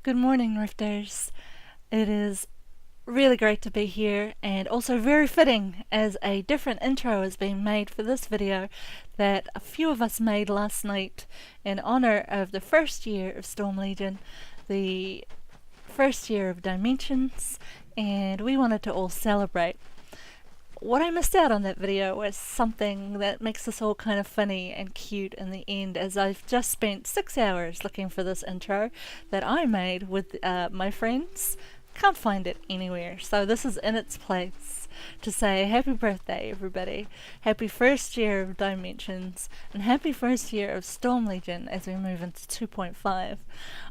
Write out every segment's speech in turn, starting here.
Good morning, Rifters. It is really great to be here, and also very fitting as a different intro is being made for this video that a few of us made last night in honor of the first year of Storm Legion, the first year of Dimensions, and we wanted to all celebrate. What I missed out on that video was something that makes this all kind of funny and cute in the end, as I've just spent 6 hours looking for this intro that I made with my friends. Can't find it anywhere, so this is in its place to say happy birthday, everybody. Happy first year of Dimensions, and happy first year of Storm Legion as we move into 2.5.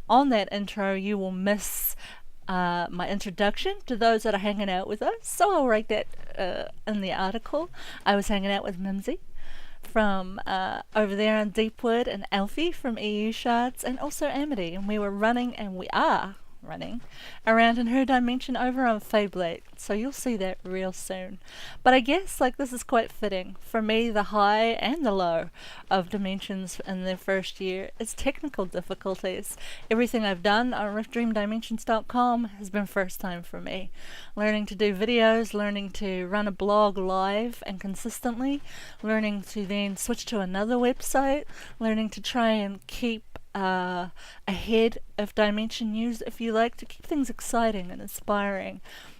On that intro, you will miss my introduction to those that are hanging out with us. So I'll write that in the article. I was hanging out with Mimsy from over there in Deepwood, and Alfie from EU Shards, and also Amity. And we were running, and we are running around in her dimension over on Feyblade, so you'll see that real soon. But I guess this is quite fitting. For me, the high and the low of Dimensions in their first year is technical difficulties. Everything I've done on riftdreamdimensions.com has been first time for me. Learning to do videos, learning to run a blog live and consistently, learning to then switch to another website, learning to try and keep ahead of Dimension news, if you like, to keep things exciting and inspiring.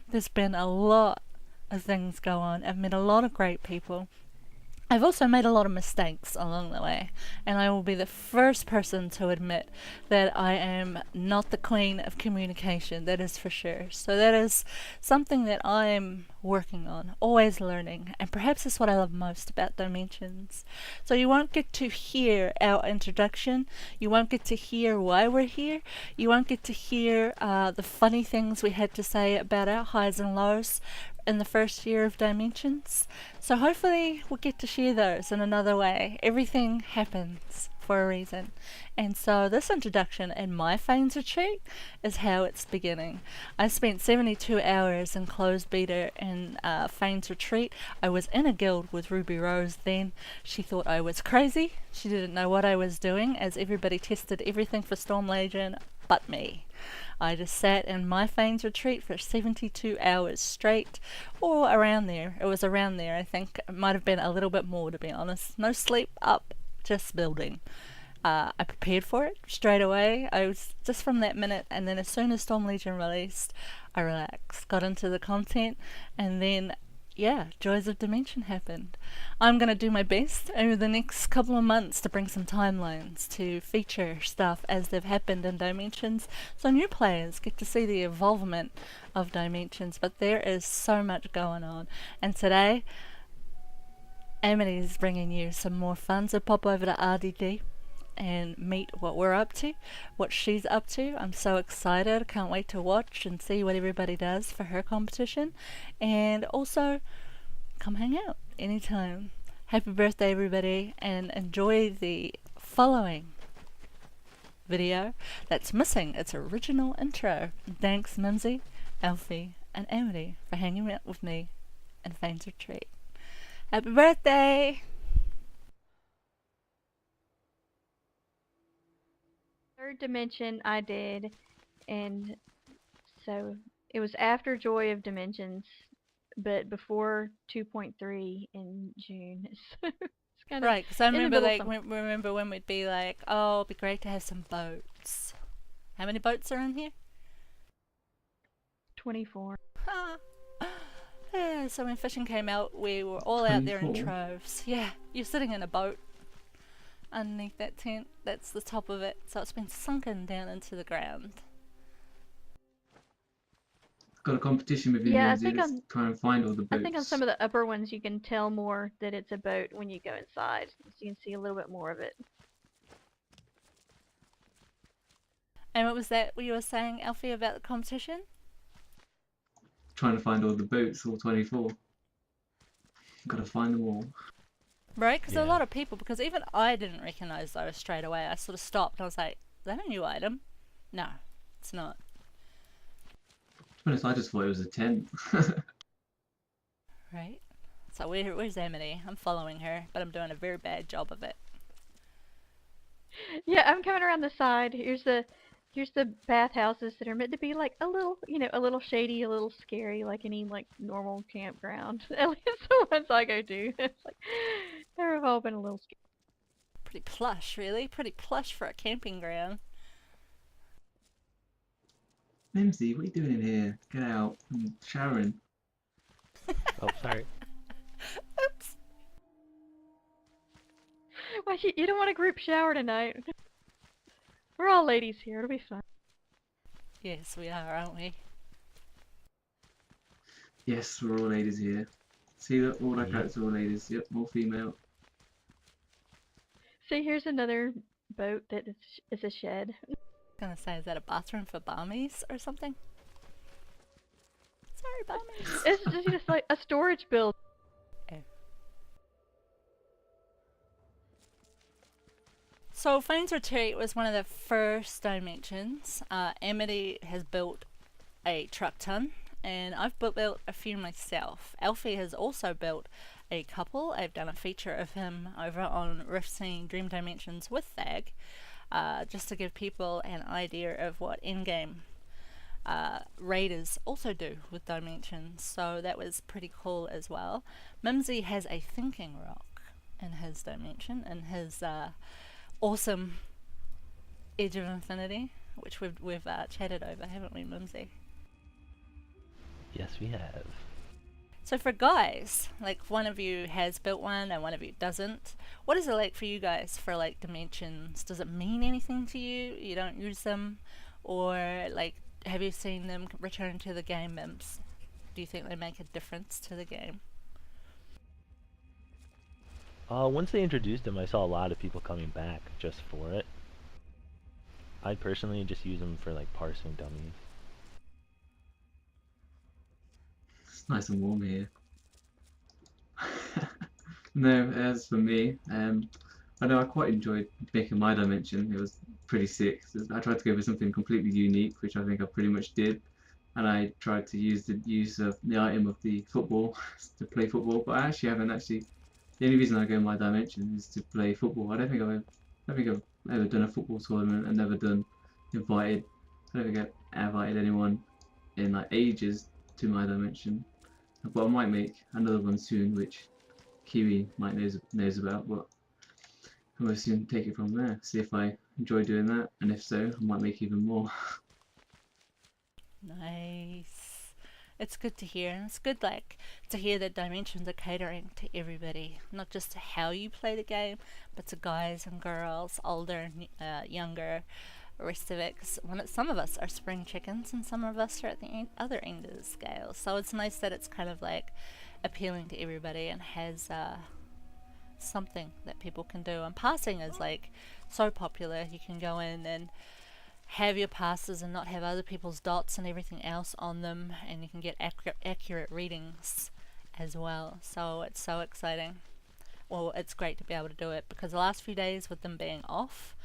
There's been a lot of things go on. I've met a lot of great people. I've also made a lot of mistakes along the way, and I will be the first person to admit that I am not the queen of communication, that is for sure. So that is something that I'm working on, always learning, and perhaps that's what I love most about Dimensions. So you won't get to hear our introduction, you won't get to hear why we're here, you won't get to hear the funny things we had to say about our highs and lows in the first year of Dimensions. So hopefully we'll get to share those in another way. Everything happens for a reason. And so this introduction in my Fane's Retreat is how it's beginning. I spent 72 hours in closed beta in Fane's Retreat. I was in a guild with Ruby Rose then. She thought I was crazy. She didn't know what I was doing, as everybody tested everything for Storm Legion but me. I just sat in my Fane's Retreat for 72 hours straight, or around there. It was around there, I think. It might have been a little bit more, to be honest. No sleep, up, just building. I prepared for it straight away. I was just from that minute, and then as soon as Storm Legion released, I relaxed, got into the content, and then Joys of Dimension happened. I'm going to do my best over the next couple of months to bring some timelines to feature stuff as they've happened in Dimensions, so new players get to see the evolvement of Dimensions. But there is so much going on, and today Amity is bringing you some more fun, so pop over to RDD and meet what we're up to, what she's up to. I'm so excited. Can't wait to watch and see what everybody does for her competition. And also, come hang out anytime. Happy birthday, everybody, and enjoy the following video that's missing its original intro. Thanks, Mimsy, Alfie, and Amity for hanging out with me in Fane's Retreat. Happy birthday! Third dimension I did, and so it was after Joy of Dimensions, but before 2.3 in June. So it's kind of Right, because I in the remember middle. remember when we'd be like, oh, it'd be great to have some boats. How many boats are in here? 24. Yeah, so when fishing came out, we were all out there in 24. troves. Yeah, you're sitting in a boat underneath that tent. That's the top of it, so it's been sunken down into the ground. Got a competition with you, Yeah, Lindsay. Let's try and find all the I think on boats. some of the upper ones you can tell more that it's a boat when you go inside, so you can see a little bit more of it. And what was that you were saying, Alfie, about the competition? Trying to find all the boats, all 24. Gotta find them all. Right, because a Yeah. lot of people, because even I didn't recognise those straight away. I sort of stopped and I was like, is that a new item? No, it's not. To be honest, I just thought it was a tent. Right? So where's Amity? I'm following her, but I'm doing a very bad job of it. Yeah, I'm coming around the side. Here's the Here's the bathhouses that are meant to be like a little, a little shady, a little scary, like any like normal campground. At least the ones I go to. It's like they've all been a little scary. Pretty plush, really. Pretty plush for a camping ground. Mimsy, what are you doing in here? Get out. I'm showering. Oh, sorry. Oops. Why you don't want a group shower tonight? We're all ladies here. It'll be fun. Yes, we are, aren't we? Yes, we're all ladies here. See that all our Yep. characters are all ladies. Yep, all female. See, here's another boat that is a shed. Gonna say, is that a bathroom for barmies or something? Sorry, barmies. It's just like a storage building. So Fane's Retreat was one of the first dimensions. Amity has built a truck ton, and I've built a few myself. Alfie has also built a couple. I've done a feature of him over on Rift Scene Dream Dimensions with Thag, just to give people an idea of what in-game raiders also do with dimensions. So that was pretty cool as well. Mimsy has a thinking rock in his dimension, in his awesome Edge of Infinity, which we've chatted over, haven't we, Mimsy? Yes, we have. So for guys, like one of you has built one and one of you doesn't, what is it like for you guys for like dimensions? Does it mean anything to you? You don't use them? Or like, have you seen them return to the game, Mims? Do you think they make a difference to the game? Once they introduced them, I saw a lot of people coming back just for it. I personally just use them for like parsing dummies. It's nice and warm here. No, as for me, I know I quite enjoyed making my dimension. It was pretty sick. I tried to go for something completely unique, which I think I pretty much did. And I tried to use the use of the item of the football to play football, but I actually haven't actually. The only reason I go in my dimension is to play football. I don't think I've ever done a football tournament and never done invited. I don't think I've invited anyone in like ages to my dimension. But I might make another one soon, which Kiwi might knows about. But I will soon take it from there. See if I enjoy doing that, and if so, I might make even more. Nice. It's good to hear, and it's good like to hear that dimensions are catering to everybody, not just to how you play the game, but to guys and girls, older and younger, rest of it. 'Cause some of us are spring chickens, and some of us are at the other end of the scale. So it's nice that it's kind of like appealing to everybody and has something that people can do. And passing is like so popular. You can go in and have your passes and not have other people's dots and everything else on them, and you can get accurate readings as well. So it's so exciting. Well, it's great to be able to do it, because the last few days with them being off,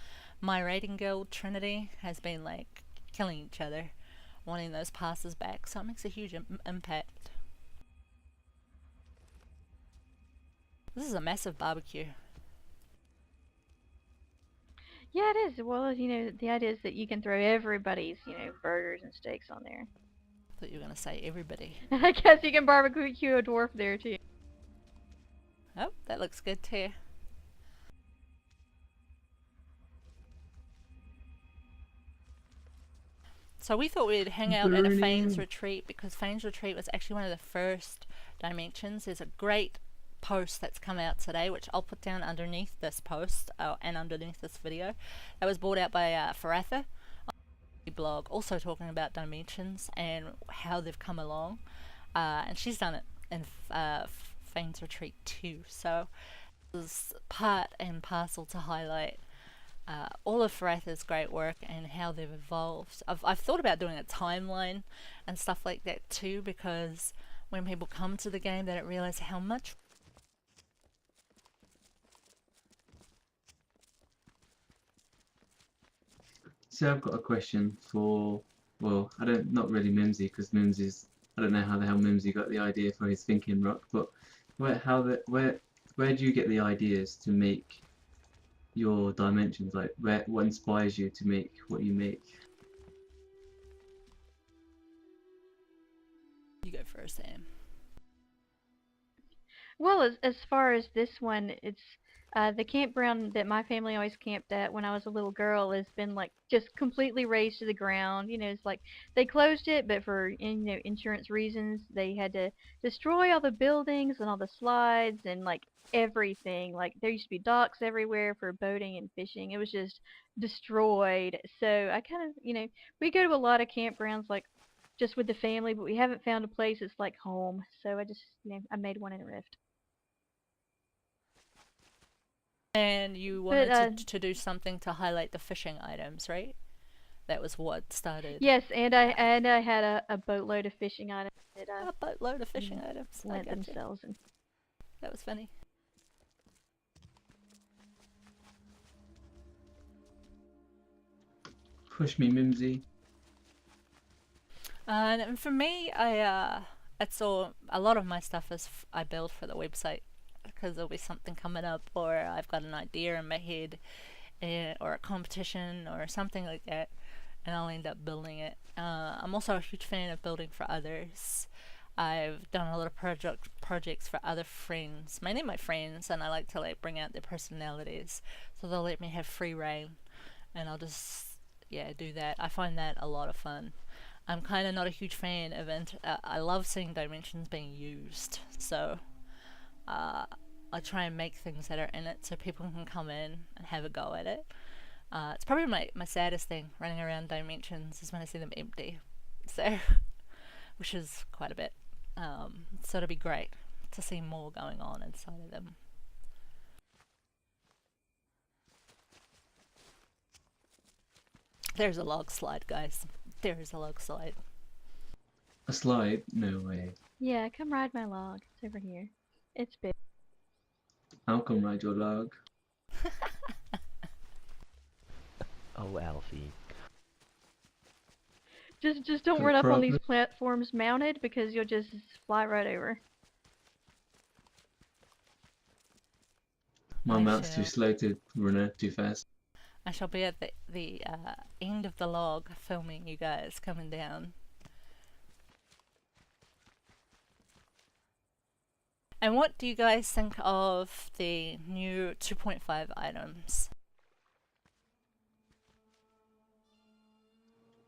my raiding guild Trinity has been like killing each other, wanting those passes back, so it makes a huge impact. This is a massive barbecue. Yeah, it is. Well, the idea is that you can throw everybody's, burgers and steaks on there. I thought you were going to say everybody. I guess you can barbecue a dwarf there too. Oh, that looks good too. So we thought we'd hang out at a Fane's Retreat, because Fane's Retreat was actually one of the first dimensions. There's a great post that's come out today, which I'll put down underneath this post and underneath this video. That was brought out by Faratha on the blog, also talking about dimensions and how they've come along. And she's done it in Fane's Retreat too. So it was part and parcel to highlight all of Faratha's great work and how they've evolved. I've thought about doing a timeline and stuff like that too, because when people come to the game, they don't realize how much. So I've got a question for, well, not really Mimsy, because Mimsy's, I don't know how the hell Mimsy got the idea for his thinking rock, but where do you get the ideas to make your dimensions? Like, what inspires you to make what you make? go first, Sam. Well, as far as this one, it's the campground that my family always camped at when I was a little girl has been like just completely razed to the ground. You know, it's like they closed it, but for insurance reasons, they had to destroy all the buildings and all the slides and like everything. Like there used to be docks everywhere for boating and fishing. It was just destroyed. So I kind of, we go to a lot of campgrounds like just with the family, but we haven't found a place that's like home. So I just, I made one in Rift. And you But wanted to do something to highlight the fishing items, right? That was what started. yes, and I had a boatload of fishing items that A boatload of fishing know, items. I lent gotcha. themselves. And That was funny. Push me, Mimsy. And for me, it's all a lot of my stuff is I build for the website because there'll be something coming up, or I've got an idea in my head, or a competition or something like that, and I'll end up building it. I'm also a huge fan of building for others. I've done a lot of projects for other friends, mainly my friends, and I like to like bring out their personalities, so they'll let me have free reign, and I'll just do that. I find that a lot of fun. I'm kind of not a huge fan of I love seeing dimensions being used, so I try and make things that are in it so people can come in and have a go at it. It's probably my saddest thing running around dimensions is when I see them empty, so which is quite a bit. So it'll be great to see more going on inside of them. There's a log slide, guys. There is a log slide. A slide? No way. yeah, come ride my log. It's over here. It's big. I'll come ride your log. Oh, Alfie. Just don't No run up on these problem. platforms mounted because you'll just fly right over. My I mount's too shall- slow to run too fast. I shall be at the end of the log filming you guys coming down. And what do you guys think of the new 2.5 items?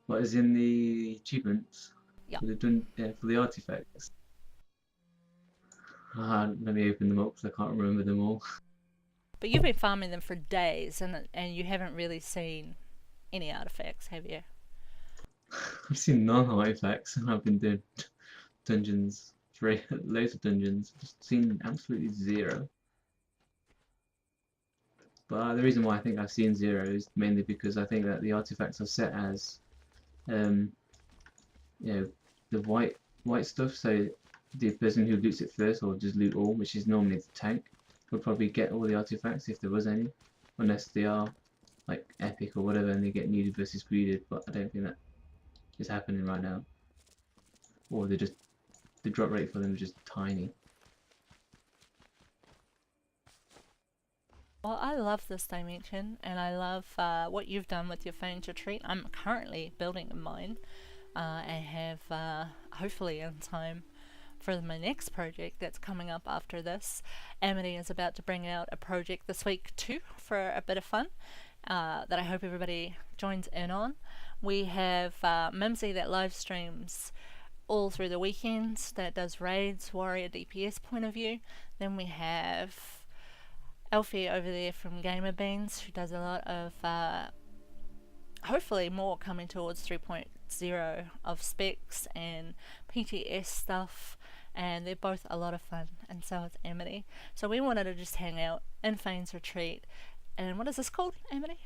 What is in the achievements? Yeah. For the artifacts. Let me open them up because I can't remember them all. But you've been farming them for days, and you haven't really seen any artifacts, have you? I've seen non-artifacts and I've been doing dungeons, loads of dungeons. Just seen absolutely zero. But the reason why I think I've seen zero is mainly because I think that the artifacts are set as, the white stuff. So the person who loots it first, or just loot all, which is normally the tank, would probably get all the artifacts if there was any, unless they are like epic or whatever and they get needed versus greeded. But I don't think that is happening right now. Or the drop rate for them is just tiny. Well, I love this dimension, and I love what you've done with your Fan's Retreat. I'm currently building mine, and have hopefully in time for my next project that's coming up after this. Amity is about to bring out a project this week too for a bit of fun that I hope everybody joins in on. We have Mimsy that live streams all through the weekends, that does raids, warrior DPS point of view. Then we have Alfie over there from Gamer Beans, who does a lot of hopefully more coming towards 3.0 of specs and PTS stuff, and they're both a lot of fun, and so is Amity. So we wanted to just hang out in Fan's Retreat. And what is this called, Amity?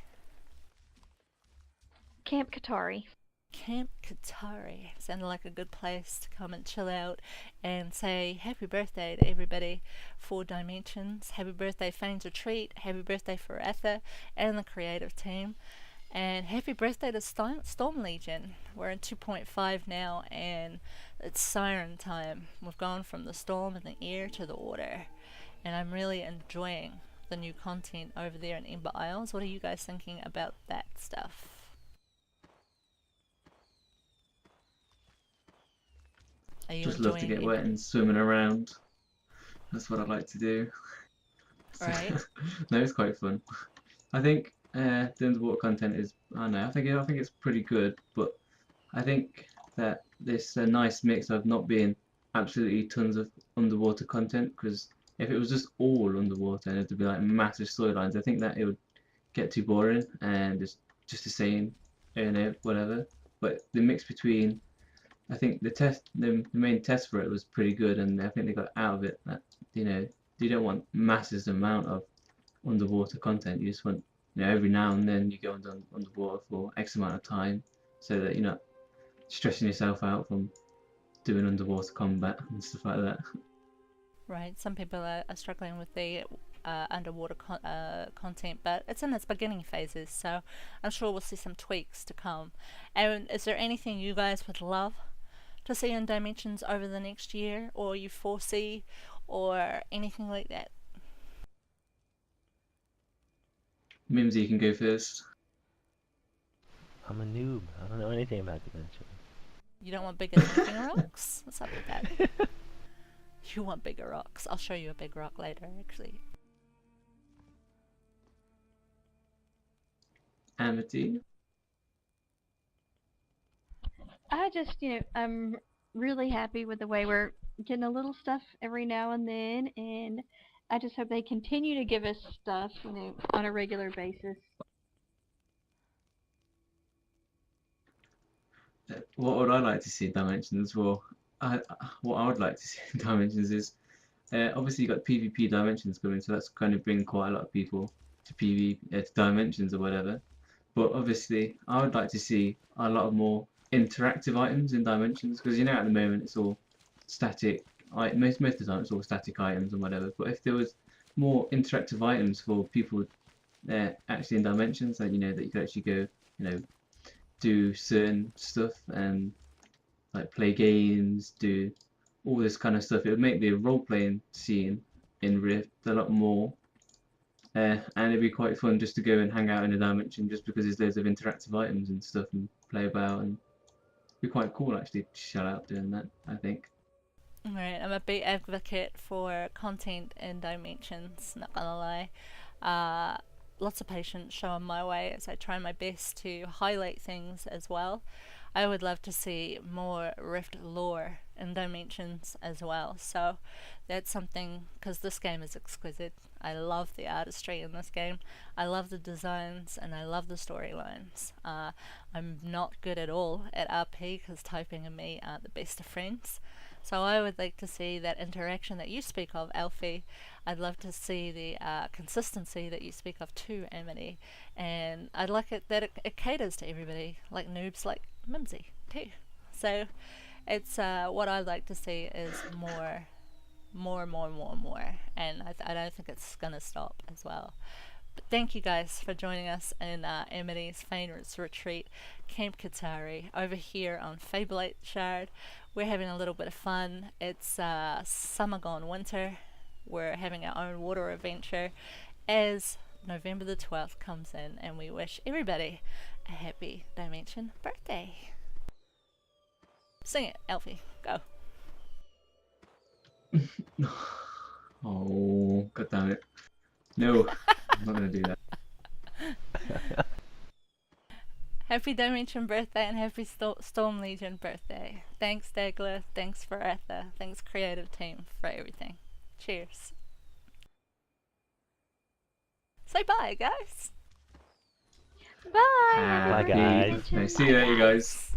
Camp Katari. Camp Katari. Sounded like a good place to come and chill out and say happy birthday to everybody for Dimensions. Happy birthday Fan's Retreat. Happy birthday for Atha and the creative team. And happy birthday to Storm Legion. We're in 2.5 now, and it's siren time. We've gone from the storm in the air to the water, and I'm really enjoying the new content over there in Ember Isles. What are you guys thinking about that stuff? Are you Just love to enjoying get wet and swimming around. That's what I like to do. Right. No, it's quite fun. I think the underwater content is, I don't know, I think it's pretty good, but I think that this a nice mix of not being absolutely tons of underwater content, because if it was just all underwater and it'd be like massive storylines, I think that it would get too boring and it's just the same, you know, whatever. But the mix between, I think the main test for it was pretty good, and I think they got out of it that, you know, you don't want massive amount of underwater content. You just want, you know, every now and then you go underwater for X amount of time, so that you're not stressing yourself out from doing underwater combat and stuff like that. Right, some people are struggling with the underwater content, but it's in its beginning phases, so I'm sure we'll see some tweaks to come. And is there anything you guys would love to see in Dimensions over the next year, or you foresee, or anything like that? Mimsy, you can go first. I'm a noob. I don't know anything about Dimension. You don't want bigger thinking rocks? What's up with that? You want bigger rocks. I'll show you a big rock later, actually. Amity. I just, I'm really happy with the way we're getting a little stuff every now and then, and I just hope they continue to give us stuff, on a regular basis. What would I like to see in Dimensions? Well, what I would like to see in Dimensions is, obviously you got PvP Dimensions coming, so that's going to bring quite a lot of people to to Dimensions or whatever. But obviously, I would like to see a lot more interactive items in Dimensions, because, you know, at the moment it's all static. Most of the time it's all static items and whatever. But if there was more interactive items for people actually in Dimensions, that, you know, that you could actually go, you know, do certain stuff and like play games, do all this kind of stuff, it would make the role-playing scene in Rift a lot more, and it'd be quite fun just to go and hang out in a dimension, just because there's loads of interactive items and stuff and play about, and it'd be quite cool actually to shell out doing that, I think. Right, I'm a big advocate for content in Dimensions, not gonna lie. Lots of patience shown my way as I try my best to highlight things as well. I would love to see more Rift lore in Dimensions as well, so that's something, because this game is exquisite. I love the artistry in this game, I love the designs, and I love the storylines. I'm not good at all at RP, because typing and me aren't the best of friends. So I would like to see that interaction that you speak of, Alfie. I'd love to see the consistency that you speak of too, Amity. And I'd like it that it caters to everybody, like noobs like Mimsy too. So it's what I'd like to see is more. And I don't think it's going to stop as well. But thank you guys for joining us in Amity's Famous Retreat, Camp Katari, over here on Fableite Shard. We're having a little bit of fun. It's summer gone winter. We're having our own water adventure as November the 12th comes in, and we wish everybody a happy Dimension birthday. Sing it, Alfie. Go. Oh, god damn it. No, I'm not going to do that. Happy Dimension birthday and happy Storm Legion birthday. Thanks, Dagla. Thanks, Varatha. Thanks, Creative Team, for everything. Cheers. Say bye, guys. Bye. Bye, Happy guys. Dimension. See you later, guys.